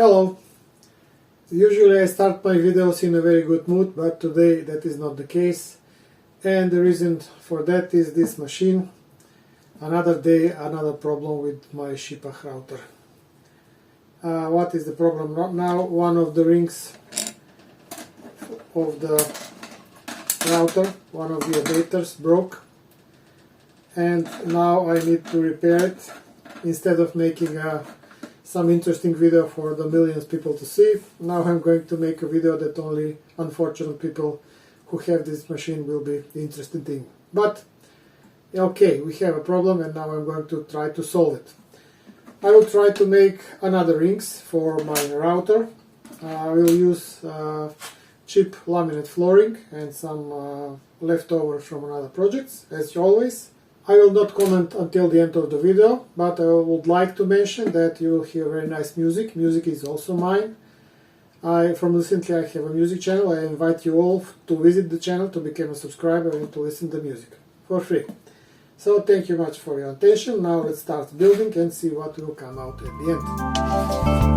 Hello! Usually I start my videos in a very good mood, but today that is not the case, and the reason for that is this machine. Another day, another problem with my Scheppach router. What is the problem right now? One of the rings of the router, one of the adapters broke, and now I need to repair it. Instead of making some interesting video for the millions of people to see, now I'm going to make a video that only unfortunate people who have this machine will be interested in. But okay, we have a problem and now I'm going to try to solve it. I will try to make another rings for my router. I will use cheap laminate flooring and some leftovers from another projects, as always. I will not comment until the end of the video, but I would like to mention that you will hear very nice music. Music is also mine. From recently I have a music channel. I invite you all to visit the channel, to become a subscriber and to listen to music for free. So thank you much for your attention. Now let's start building and see what will come out at the end.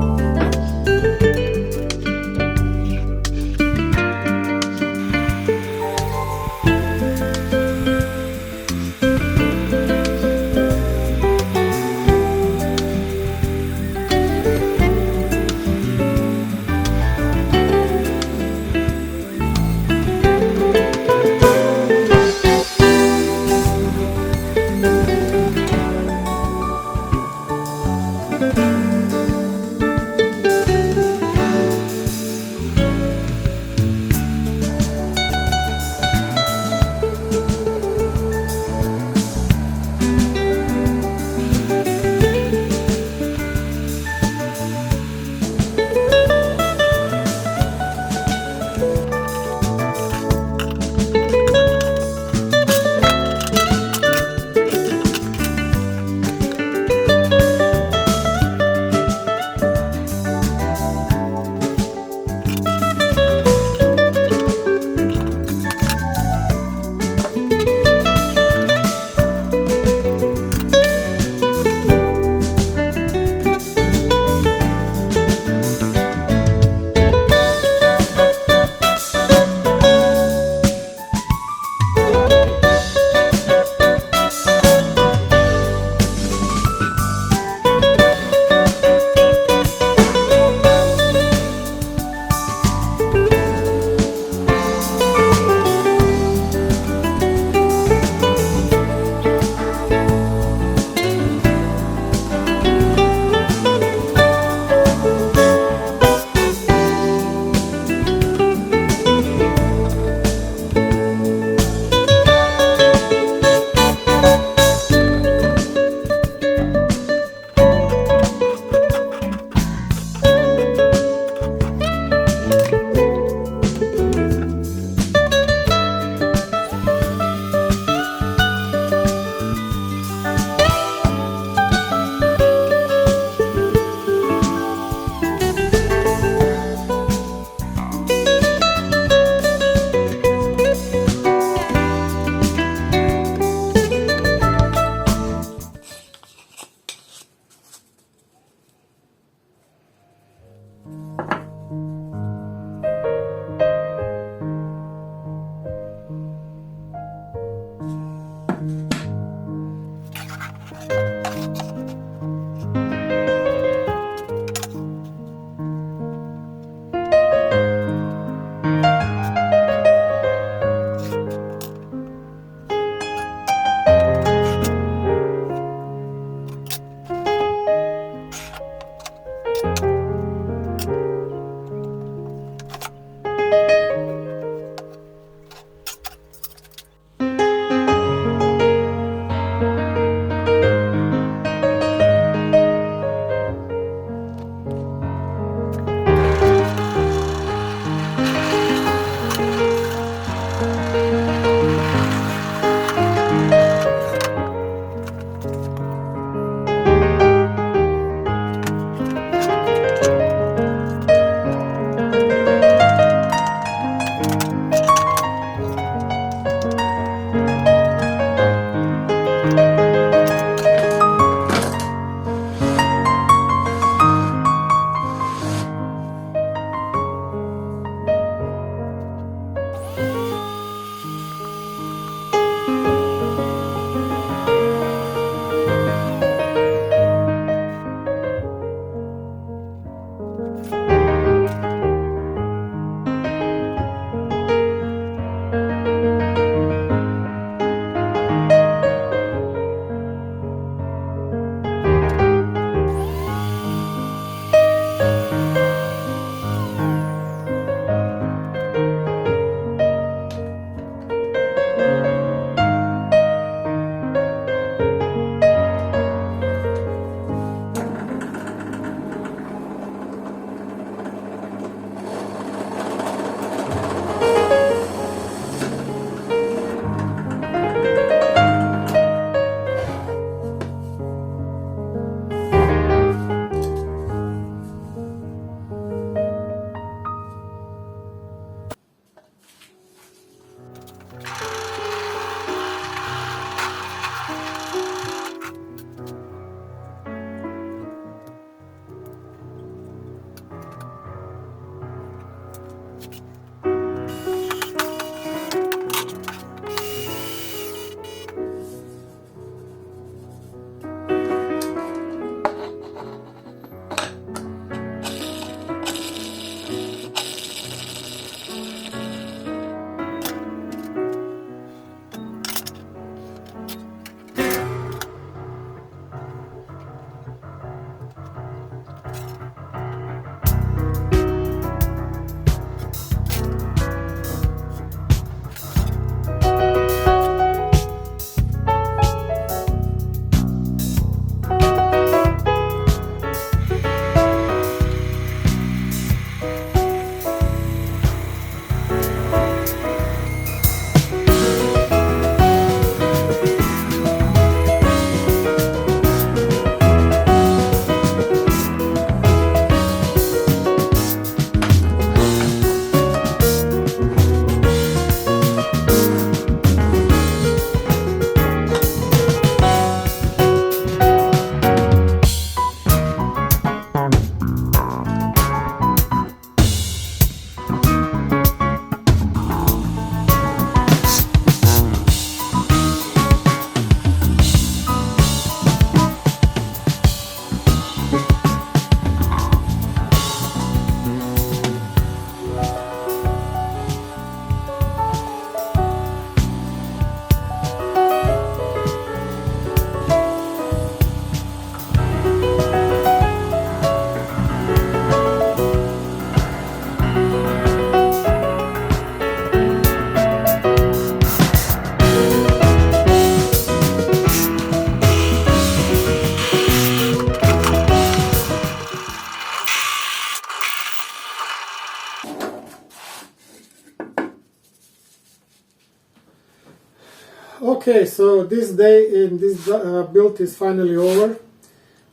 Okay, so this day in this build is finally over.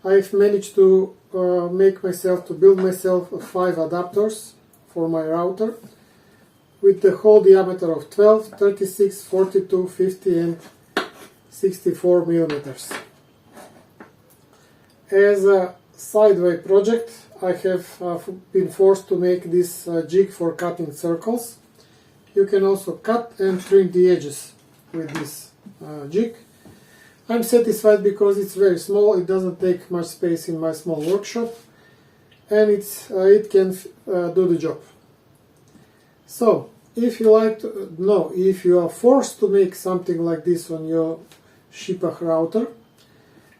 I've managed to build myself 5 adapters for my router with the hole diameter of 12, 36, 42, 50 and 64 millimeters. As a sideway project, I have been forced to make this jig for cutting circles. You can also cut and trim the edges with this jig. I'm satisfied because it's very small, it doesn't take much space in my small workshop, and it can do the job. So, if you are forced to make something like this on your Scheppach router,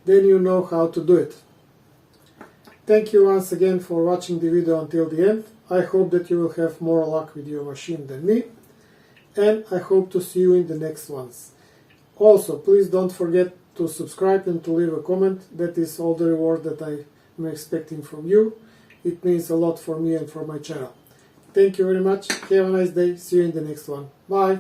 then you know how to do it. Thank you once again for watching the video until the end. I hope that you will have more luck with your machine than me, and I hope to see you in the next ones. Also, please don't forget to subscribe and to leave a comment. That is all the reward that I am expecting from you. It means a lot for me and for my channel. Thank you very much. Have a nice day. See you in the next one. Bye.